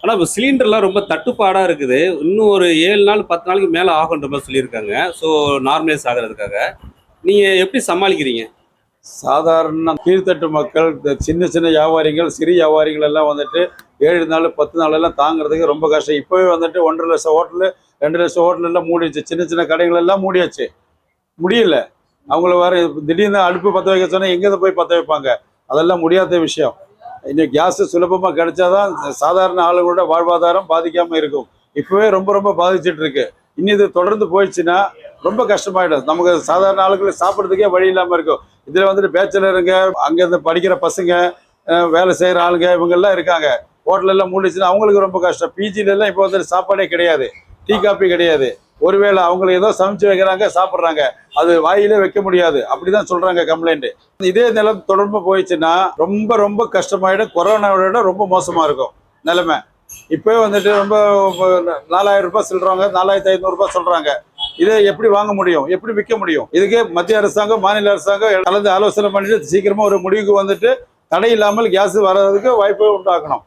ஆனா இப்ப சிலிண்டர்லாம் ரொம்ப தட்டுப்பாடா இருக்குது. இன்னும் ஒரு 7 நாள் 10 நாளைக்கு மேல ஆகுன்ற மாரி சொல்லியிருக்காங்க. ஸோ நார்மலைஸ் ஆகுறதுக்காக. நீங்க எப்படி சமாளிக்கிறீங்க? சாதாரண கீழ்த்தட்டு மக்கள், இந்த சின்ன சின்ன வியாபாரிகள், சிறு வியாபாரிகள் எல்லாம் வந்துட்டு 7 நாள் 10 நாள் எல்லாம் தாங்கிறதுக்கு ரொம்ப கஷ்டம். இப்பவே வந்துட்டு 1,50,000 ஹோட்டலு, 2,00,000 ஹோட்டல் எல்லாம் மூடிடுச்சு. சின்ன சின்ன கடைகள் எல்லாம் மூடியாச்சு. முடியல. அவங்கள வேற திடீர்னு அடுப்பு பத்த வைக்க சொன்னா எங்கேருந்து போய் பத்த வைப்பாங்க? அதெல்லாம் முடியாத விஷயம். இன்னைக்கு கேஸ் சுலபமா கிடைச்சாதான் சாதாரண ஆளுங்களோட வாழ்வாதாரம் பாதிக்காம இருக்கும். இப்பவே ரொம்ப ரொம்ப பாதிச்சுட்டு இருக்கு. இனி இது தொடர்ந்து போயிடுச்சுன்னா ரொம்ப கஷ்டமாயிடும். நமக்கு சாதாரண ஆளுங்களுக்கு சாப்பிட்றதுக்கே வழி இல்லாம இருக்கும். இதுல வந்துட்டு பேச்சலருங்க, அங்க இருந்து படிக்கிற பசங்க, வேலை செய்யற ஆளுங்க இவங்க எல்லாம் இருக்காங்க. ஹோட்டல் எல்லாம் மூடிச்சுன்னா அவங்களுக்கு ரொம்ப கஷ்டம். பிஜில எல்லாம் இப்போ வந்துட்டு சாப்பாடே கிடையாது, டீ காப்பி கிடையாது. ஒருவேளை அவங்களுக்கு ஏதோ சமைச்சு வைக்கிறாங்க, சாப்பிட்றாங்க, அது வாயிலே வைக்க முடியாது, அப்படிதான் சொல்றாங்க கம்ப்ளைண்ட். இதே நிலம் தொடர்பு போயிடுச்சுன்னா ரொம்ப ரொம்ப கஷ்டமாயிடும். கொரோனாவோட ரொம்ப மோசமா இருக்கும் நிலைமை. இப்பவே வந்துட்டு ரொம்ப 4,000 ரூபாய் சொல்றாங்க, 4,500 ரூபாய் சொல்றாங்க. இதை எப்படி வாங்க முடியும், எப்படி விற்க முடியும்? இதுக்கே மத்திய அரசாங்கம் மாநில அரசாங்கம் கலந்து ஆலோசனை பண்ணிட்டு சீக்கிரமா ஒரு முடிவுக்கு வந்துட்டு தடை இல்லாமல் கேஸ் வர்றதுக்கு வாய்ப்பு உண்டாக்கணும்.